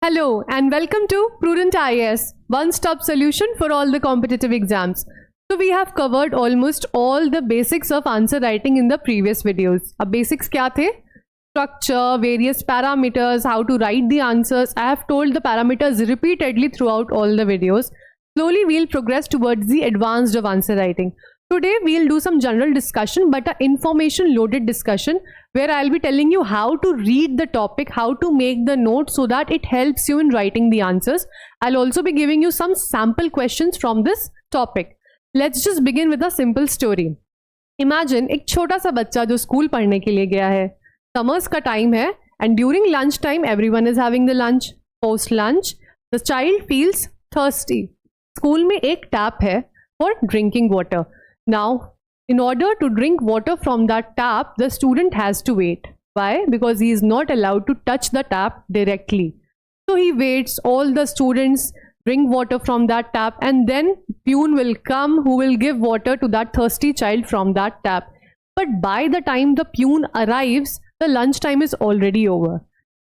Hello and welcome to Prudent IAS, one-stop solution for all the competitive exams. So we have covered almost all the basics of answer writing in the previous videos. अब basics क्या थे? Structure, various parameters, how to write the answers. I have told the parameters repeatedly throughout all the videos. Slowly we'll progress towards the advanced of answer writing. Today we'll do some general discussion, but an information loaded discussion where I'll be telling you how to read the topic, how to make the notes so that it helps you in writing the answers. I'll also be giving you some sample questions from this topic. Let's just begin with a simple story. Imagine एक छोटा सा बच्चा जो school पढ़ने के लिए गया है. Summers का टाइम है and during lunch time everyone is having the lunch. Post lunch the child feels thirsty. School में एक टैप है for drinking water. Now, in order to drink water from that tap, the student has to wait. Why? Because he is not allowed to touch the tap directly. So he waits, all the students drink water from that tap, and then Pune will come who will give water to that thirsty child from that tap. But by the time the Pune arrives, the lunch time is already over.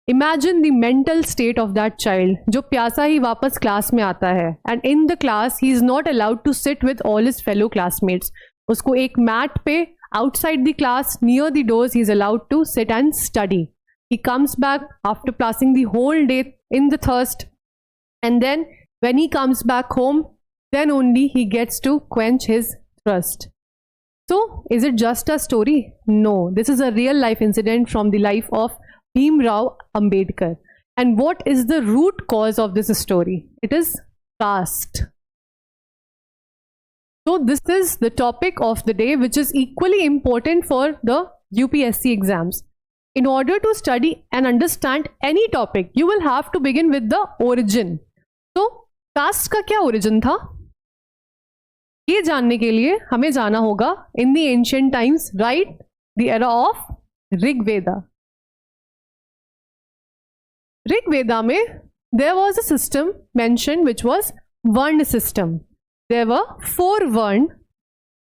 Imagine the mental state of that child जो प्यासा ही वापस class में आता है and in the class he is not allowed to sit with all his fellow classmates. उसको एक mat पे outside the class near the doors he is allowed to sit and study. He comes back after passing the whole day in the thirst, and then when he comes back home, then only he gets to quench his thirst. So is it just a story? No, this is a real life incident from the life of Bhimrao Ambedkar. And what is the root cause of this story? It is caste. So this is the topic of the day, which is equally important for the UPSC exams. In order to study and understand any topic, you will have to begin with the origin. So caste का क्या origin था? ये जानने के लिए हमें जाना होगा in the ancient times, right? The era of Rig Veda. Rig Veda में there was a system mentioned which was Varna system. There were 4 Varna.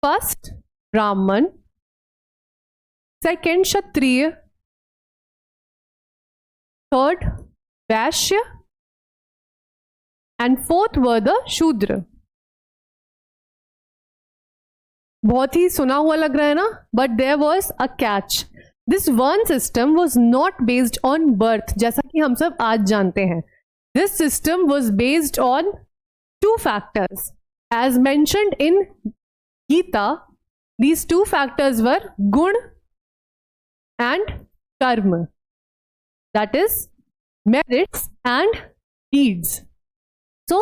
First Brahman, second Kshatriya, third Vaishya, and fourth were the Shudra. बहुत ही सुना हुआ लग रहा है ना? But there was a catch. This Varna system was not based on birth, जैसा कि हम सब आज जानते हैं. This system was based on 2 factors. As mentioned in Gita, these 2 factors were gun and karma. That is merits and deeds. So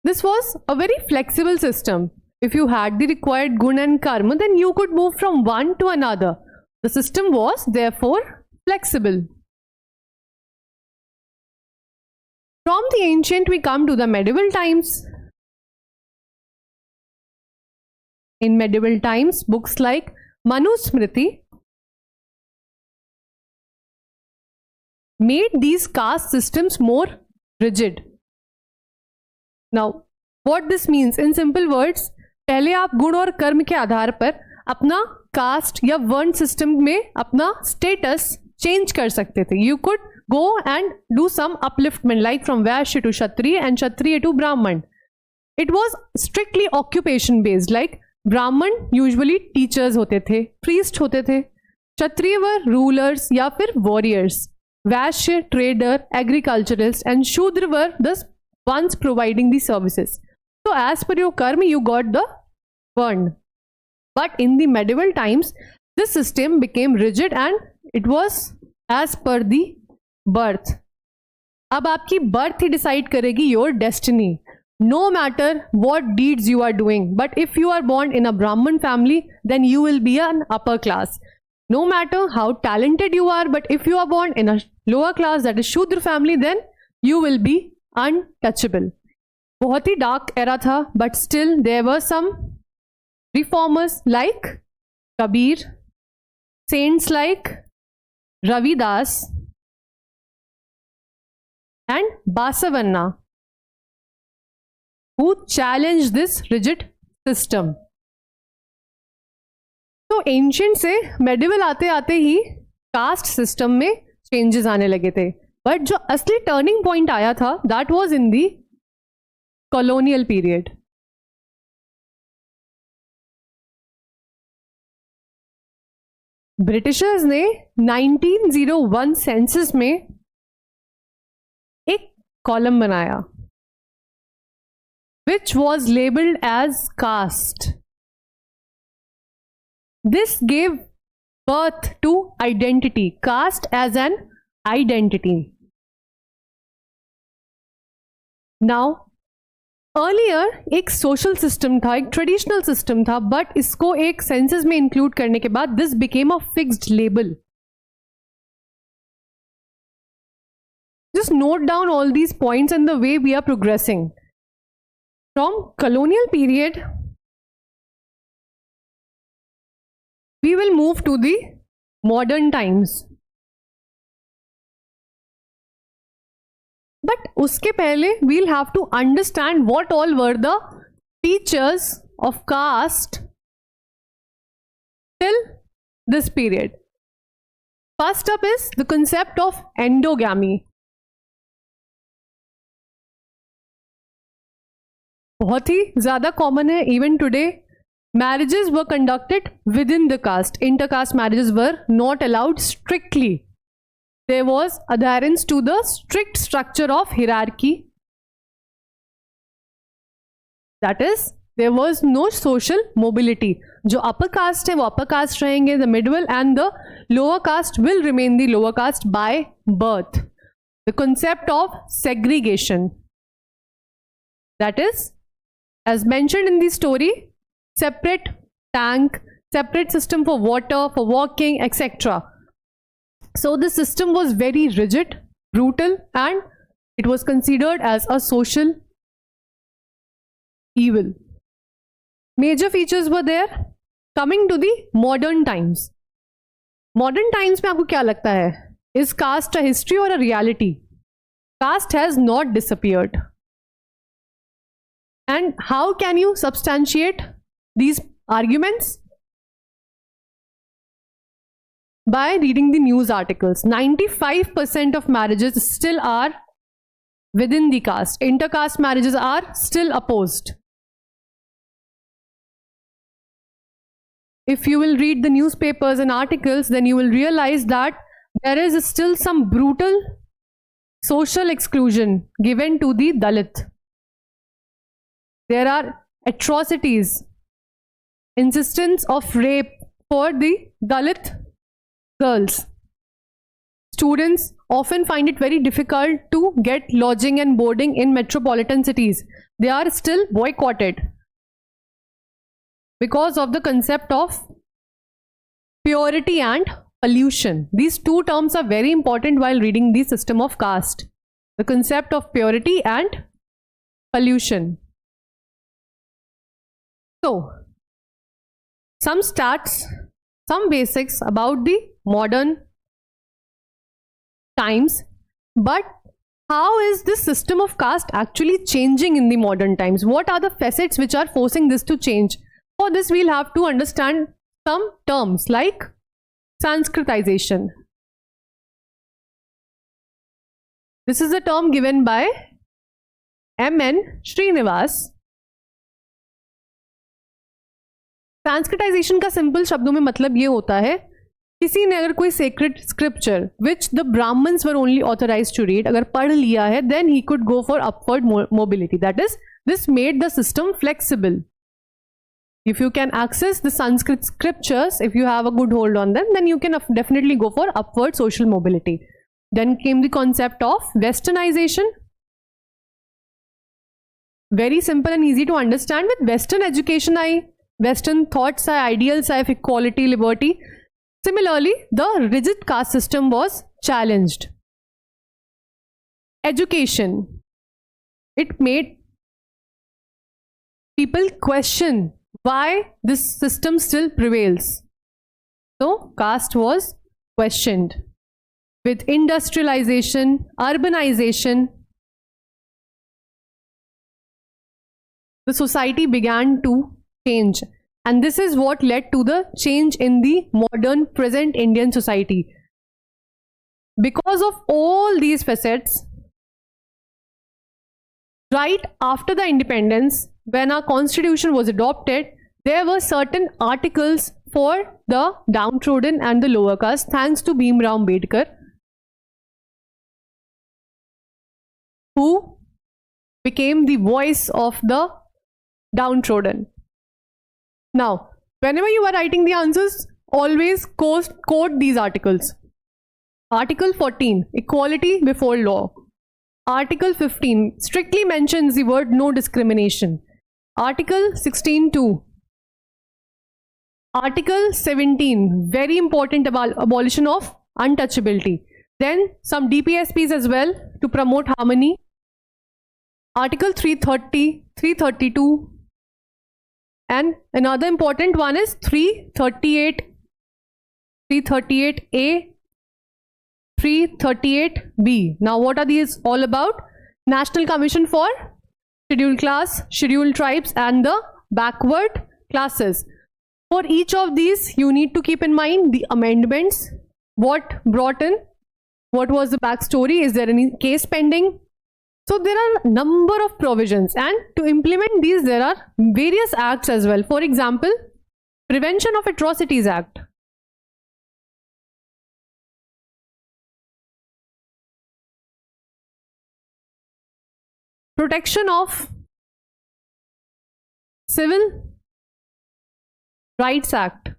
this was a very flexible system. If you had the required gun and karma, then you could move from one to another. The system was therefore flexible. From the ancient we come to the medieval times. In medieval times, books like Manusmriti made these caste systems more rigid. Now, what this means in simple words, पहले आप गुण और कर्म के आधार पर अपना cast या वर्ण सिस्टम में अपना स्टेटस चेंज कर सकते थे. You could go and do some upliftment like from Vaishya to Kshatriya and Kshatriya to Brahmin. It was strictly occupation based. Like Brahmin usually teachers होते थे, प्रीस्ट होते थे, क्षत्रिय वर रूलर्स या फिर warriors, Vysya trader, agriculturist, and शूद्र were the ones providing the services. So as per your karma you got the varna. But in the medieval times this system became rigid and it was as per the birth. अब आपकी birth ही decide करेगी your destiny. No matter what deeds you are doing, but if you are born in a Brahman family, then you will be an upper class. No matter how talented you are, but if you are born in a lower class, that is Shudra family, then you will be untouchable. बहुत ही dark era था, but still there were some reformers like Kabir, saints like Ravidas and Basavanna who challenged this rigid system. तो ancient से medieval आते आते ही caste system में changes आने लगे थे. बट जो असली टर्निंग पॉइंट आया था that was in the colonial period. Britishers ने 1901 सेंसस में एक कॉलम बनाया which was labeled as caste. This gave birth to identity, caste as an identity. Now, earlier एक social system था, एक traditional system था, but इसको एक census में include करने के बाद this became a fixed label. Just note down all these points and the way we are progressing. From colonial period, we will move to the modern times. But uske pehle we'll have to understand what all were the features of caste till this period. First up is the concept of endogamy. बहुत ही ज़्यादा common है even today. Marriages were conducted within the caste. Intercaste marriages were not allowed strictly. There was adherence to the strict structure of hierarchy. That is, there was no social mobility. जो upper caste है वो upper caste रहेंगे, the middle and the lower caste will remain the lower caste by birth. The concept of segregation. That is, as mentioned in the story, separate tank, separate system for water, for walking, etc. So the system was very rigid, brutal, and it was considered as a social evil. Major features were there. Coming to the modern times. Modern times में आपको क्या लगता है? Is caste a history or a reality? Caste has not disappeared. And how can you substantiate these arguments? By reading the news articles. 95% of marriages still are within the caste. Intercaste marriages are still opposed. If you will read the newspapers and articles, then you will realize that there is still some brutal social exclusion given to the Dalit. There are atrocities, insistence of rape for the Dalit girls. Students often find it very difficult to get lodging and boarding in metropolitan cities. They are still boycotted because of the concept of purity and pollution. These two terms are very important while reading the system of caste. The concept of purity and pollution. So, some stats, some basics about the modern times, but how is this system of caste actually changing in the modern times? What are the facets which are forcing this to change? For this, we'll have to understand some terms like Sanskritization. This is a term given by M.N. Srinivas. ट्रांसक्रिटाइजेशन का simple शब्दों में मतलब ये होता है, किसी ने अगर कोई secret scripture which the Brahmins were only authorized to read अगर पढ़ लिया है, then he could go for upward mobility. That is, this made the system flexible. If you can access the Sanskrit scriptures, if you have a good hold on them, then you can definitely go for upward social mobility. Then came the concept of westernization. Very simple and easy to understand. With Western education, Western thoughts, ideals, equality, liberty. Similarly, the rigid caste system was challenged. Education. It made people question why this system still prevails. So, caste was questioned. With industrialization, urbanization, the society began to change. And this is what led to the change in the modern present Indian society. because of all these facets, right after the independence, when our constitution was adopted, there were certain articles for the downtrodden and the lower caste, thanks to Bhimrao Ambedkar, who became the voice of the downtrodden. Now, whenever you are writing the answers, always quote these articles. Article 14, equality before law. Article 15 strictly mentions the word no discrimination. Article 16(2). Article 17, very important, abolition of untouchability. Then some DPSPs as well to promote harmony. Article 330, 332, and another important one is 338, 338A, 338B. Now what are these all about? National Commission for Scheduled Class, Scheduled Tribes and the Backward Classes. For each of these, you need to keep in mind the amendments, what brought in, what was the backstory, is there any case pending. So there are a number of provisions, and to implement these there are various acts as well. For example, Prevention of Atrocities Act. Protection of Civil Rights Act.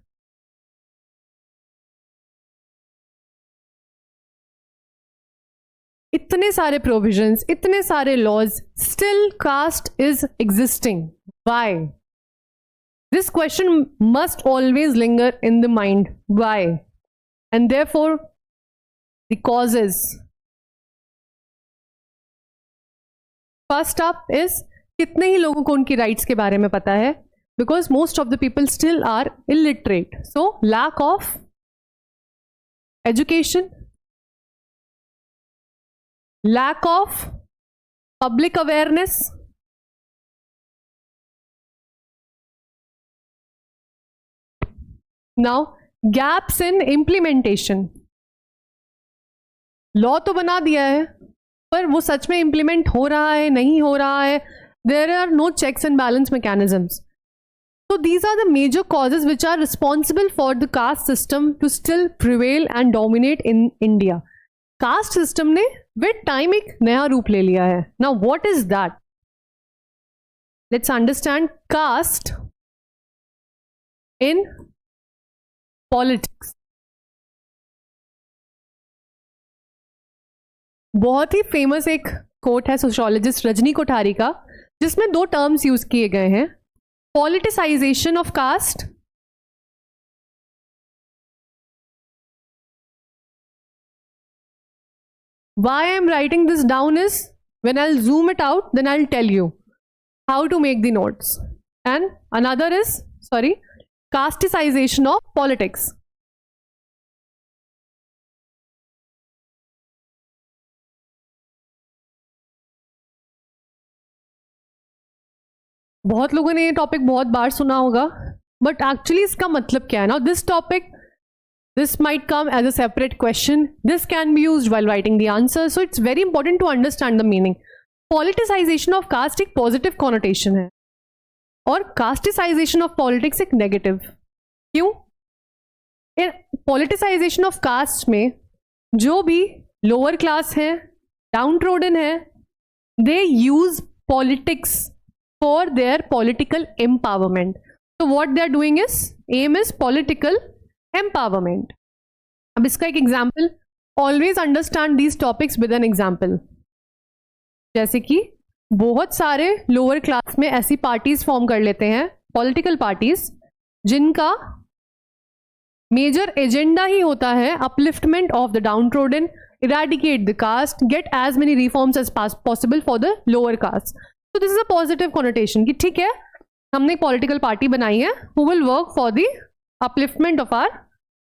इतने सारे provisions, इतने सारे laws, still caste is existing. Why? This question must always linger in the mind. Why? And therefore, the causes. First up is, कितने ही लोगों को उनकी rights के बारे में पता है? Because most of the people still are illiterate. So, lack of education, lack of public awareness, now gaps in implementation. Law तो बना दिया है, पर वो सच में इम्प्लीमेंट हो रहा है, नहीं हो रहा है. There are no checks and balance mechanisms. So these are the major causes which are responsible for the caste system to still prevail and dominate in India. Caste system ने with time एक नया रूप ले लिया है. Now what is that? Let's understand caste in politics. बहुत ही famous एक coat है सोशियोलॉजिस्ट रजनी कोठारी का, जिसमें दो टर्म्स यूज किए गए हैं. Politicization of caste why I am writing this down is, when I'll zoom it out, then I'll tell you how to make the notes. And another is, casticization of politics. बहुत लोगों ने ये topic बहुत बार सुना होगा, but actually इसका मतलब क्या है? Now this topic, this might come as a separate question. This can be used while writing the answer. So it's very important to understand the meaning. Politicization of caste एक positive connotation है और casticization of politics एक negative. क्यों? Politicization of caste में जो भी lower class है, downtrodden है, they use politics for their political empowerment. So what they are doing is, aim is political empowerment. अब इसका एक example, always understand these topics with an example. जैसे कि बहुत सारे लोअर क्लास में ऐसी पार्टीज फॉर्म कर लेते हैं, पॉलिटिकल पार्टीज, जिनका मेजर एजेंडा ही होता है upliftment of the downtrodden, eradicate the caste, get as many reforms as possible for the lower caste. So this is a positive connotation कि ठीक है, हमने पॉलिटिकल पार्टी बनाई है who will work for the upliftment of our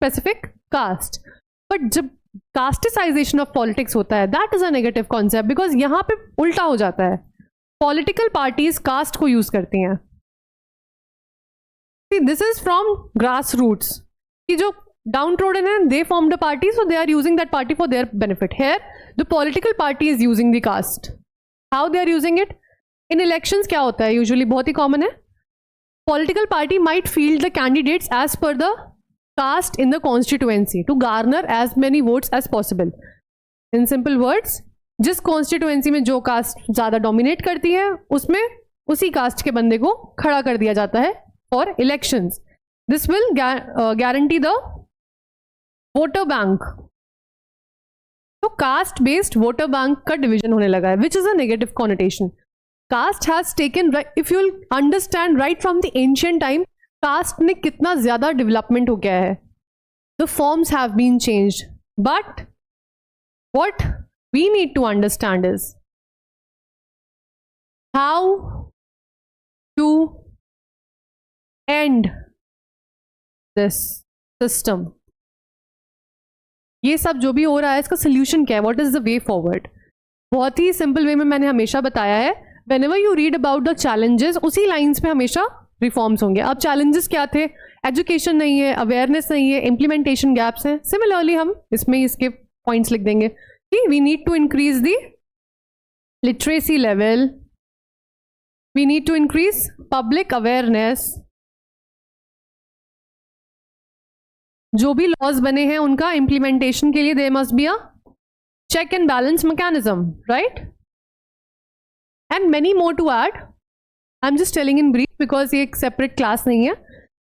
specific caste. But जब casticization of politics होता है, that is a negative concept, because यहाँ पे उल्टा हो जाता है. Political parties caste को यूज करती हैं. See, this is from grassroots कि जो downtrodden and they formed a party, so they are using that party for their benefit. Here, the political party is using the caste. How they are using it? In elections क्या होता है? Usually बहुत ही common है. Political party might field the candidates as per the caste in the constituency to garner as many votes as possible. In simple words, जिस constituency में जो caste ज़्यादा dominate करती है, उसमें उसी caste के बंदे को खड़ा कर दिया जाता है for elections. This will guarantee the voter bank. तो caste based voter bank का division होने लगा है, which is a negative connotation. Caste has taken, if you'll understand right from the ancient time, caste में कितना ज़्यादा development हो गया है. The forms have been changed, but what we need to understand is how to end this system. ये सब जो भी हो रहा है इसका सोल्यूशन क्या है? What is the way forward? बहुत ही सिंपल वे में मैंने हमेशा बताया है, whenever you read about the challenges, उसी लाइंस पे हमेशा रिफॉर्म्स होंगे. अब चैलेंजेस क्या थे? एजुकेशन नहीं है, अवेयरनेस नहीं है, इम्प्लीमेंटेशन गैप्स हैं. सिमिलरली हम इसमें इसके पॉइंट्स लिख देंगे कि we need to increase the literacy level, we need to increase public awareness. जो भी लॉज बने हैं उनका इम्प्लीमेंटेशन के लिए there must be a check and balance mechanism, right? And many more to add. I am just telling in brief because ये एक separate class नहीं है,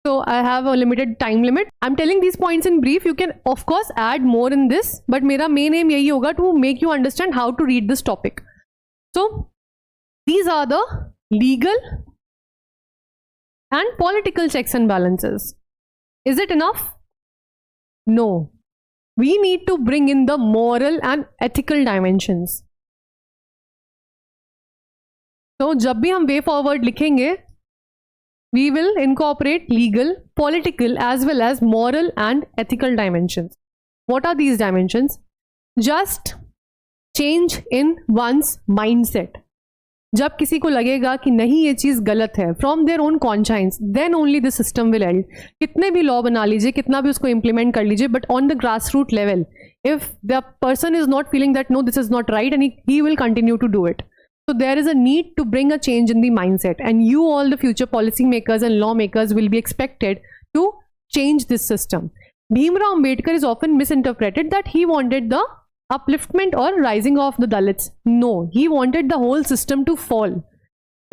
so I have a limited time limit. I'm telling these points in brief. You can of course add more in this, but मेरा main aim यही होगा to make you understand how to read this topic. So these are the legal and political checks and balances. Is it enough? No. We need to bring in the moral and ethical dimensions. So जब भी हम way forward लिखेंगे, we will incorporate legal, political as well as moral and ethical dimensions. What are these dimensions? Just change in one's mindset. जब किसी को लगेगा कि नहीं ये चीज़ गलत है, from their own conscience, then only the system will end. कितने भी लॉ बना लीजिए, कितना भी उसको implement कर लीजिए, but on the grassroots level, if the person is not feeling that no, this is not right, and he will continue to do it. So there is a need to bring a change in the mindset, and you all the future policy makers and lawmakers will be expected to change this system. Bhimrao Ambedkar is often misinterpreted that he wanted the upliftment or rising of the Dalits. No, he wanted the whole system to fall.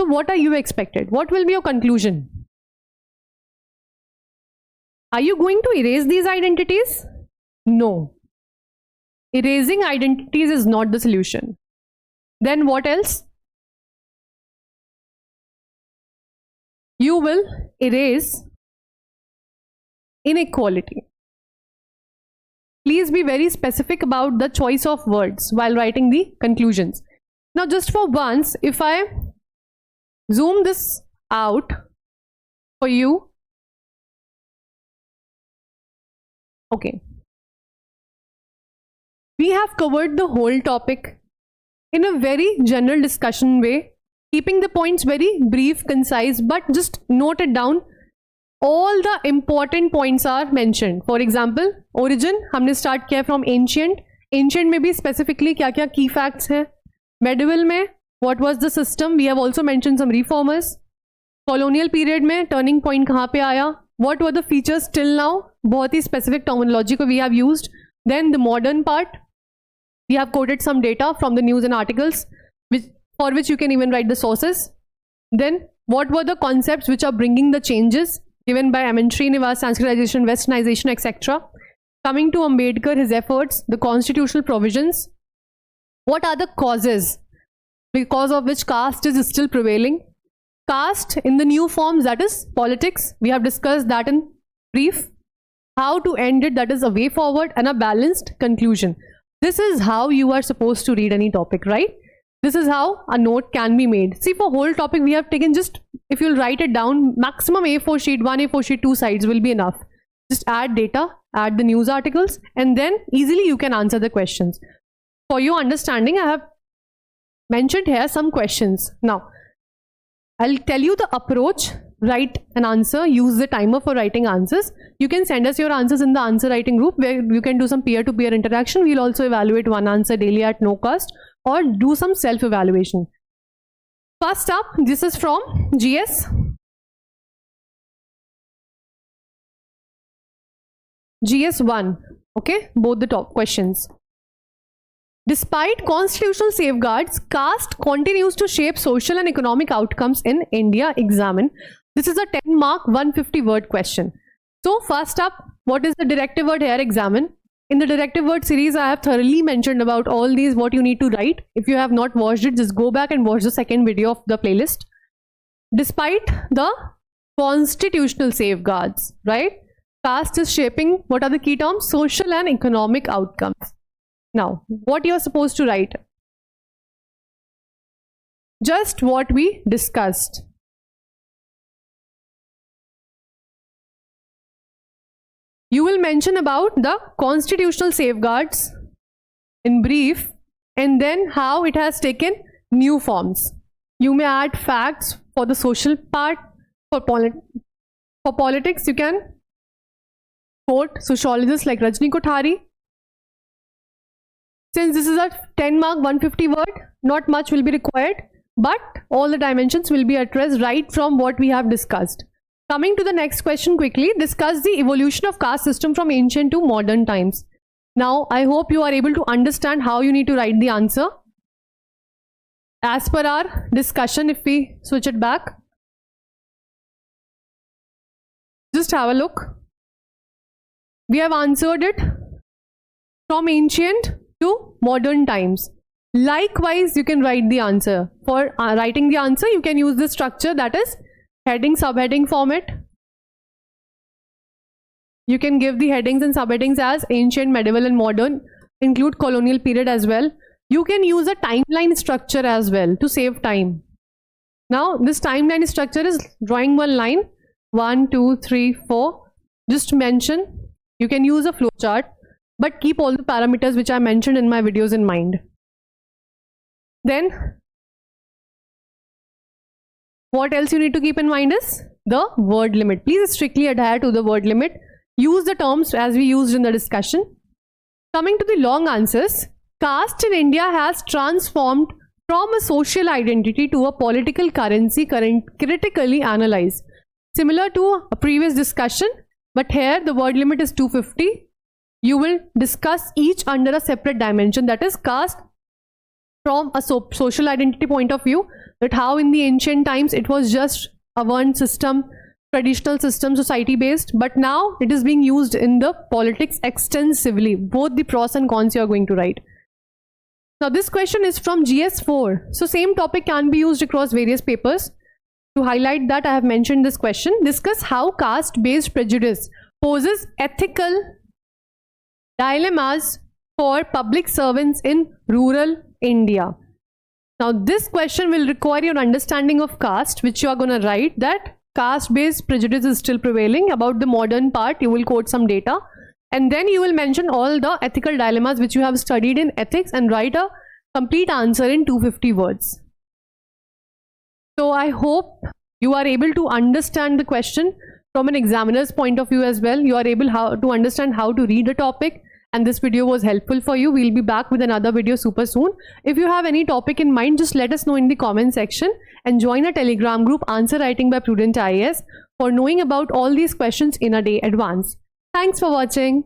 So what are you expected? What will be your conclusion? Are you going to erase these identities? No. Erasing identities is not the solution. Then what else? You will erase inequality. Please be very specific about the choice of words while writing the conclusions. Now just for once, if I zoom this out for you. Okay. We have covered the whole topic in a very general discussion way, keeping the points very brief, concise, but just note it down. All the important points are mentioned. For example, origin हमने start किया from ancient. Ancient में भी specifically क्या क्या key facts हैं. Medieval में what was the system? We have also mentioned some reformers. Colonial period में turning point कहाँ पे आया? What were the features till now? बहुत ही specific terminology को we have used. Then the modern part. We have quoted some data from the news and articles, for which you can even write the sources. Then, what were the concepts which are bringing the changes given by M.N. Srinivas, Sanskritization, Westernization, etc. Coming to Ambedkar, his efforts, the constitutional provisions. What are the causes because of which caste is still prevailing? Caste in the new forms, that is politics. We have discussed that in brief. How to end it, that is a way forward, and a balanced conclusion. This is how you are supposed to read any topic, right? This is how a note can be made. See, for whole topic we have taken just, if you'll write it down, maximum A4 sheet, 1 A4 sheet, 2 sides will be enough. Just add data, add the news articles, and then easily you can answer the questions. For your understanding, I have mentioned here some questions. Now, I'll tell you the approach write an answer, use the timer for writing answers. You can send us your answers in the answer writing group where you can do some peer-to-peer interaction. We'll also evaluate one answer daily at no cost or do some self-evaluation. First up, this is from GS. GS1, okay, both the top questions. Despite constitutional safeguards, caste continues to shape social and economic outcomes in India. Examine. This is a 10 mark 150 word question. So first up, what is the directive word here? Examine. In the directive word series, I have thoroughly mentioned about all these, what you need to write. If you have not watched it, just go back and watch the second video of the playlist. Despite the constitutional safeguards, right? Caste is shaping, what are the key terms? Social and economic outcomes. Now, what you are supposed to write? Just what we discussed. You will mention about the constitutional safeguards in brief and then how it has taken new forms. You may add facts for the social part. For politics, you can quote sociologists like Rajni Kothari. Since this is a 10 mark 150 word, not much will be required, but all the dimensions will be addressed right from what we have discussed. Coming to the next question quickly, discuss the evolution of caste system from ancient to modern times. Now, I hope you are able to understand how you need to write the answer. As per our discussion, if we switch it back, just have a look. We have answered it from ancient to modern times. Likewise, you can write the answer. For writing the answer, you can use the structure, that is heading subheading format. You can give the headings and subheadings as ancient, medieval and modern, include colonial period as well. You can use a timeline structure as well to save time. Now this timeline structure is drawing one line, 1, 2, 3, 4. Just mention, you can use a flowchart, but keep all the parameters which I mentioned in my videos in mind. Then what else you need to keep in mind is the word limit. Please strictly adhere to the word limit. Use the terms as we used in the discussion. Coming to the long answers, caste in India has transformed from a social identity to a political currency critically analyzed. Similar to a previous discussion, but here the word limit is 250. You will discuss each under a separate dimension, that is caste from a social identity point of view, that how in the ancient times it was just a one system, traditional system, society based, but now it is being used in the politics extensively. Both the pros and cons you are going to write. Now this question is from GS4. So same topic can be used across various papers. To highlight that, I have mentioned this question. Discuss how caste based prejudice poses ethical dilemmas for public servants in rural India. Now this question will require your understanding of caste, which you are going to write that caste based prejudice is still prevailing. About the modern part, you will quote some data and then you will mention all the ethical dilemmas which you have studied in ethics and write a complete answer in 250 words. So I hope you are able to understand the question from an examiner's point of view as well. You are able to understand how to read a topic, and this video was helpful for you. We'll be back with another video super soon. If you have any topic in mind, just let us know in the comment section and join our Telegram group Answer Writing by Prudent IAS for knowing about all these questions in a day advance. Thanks for watching.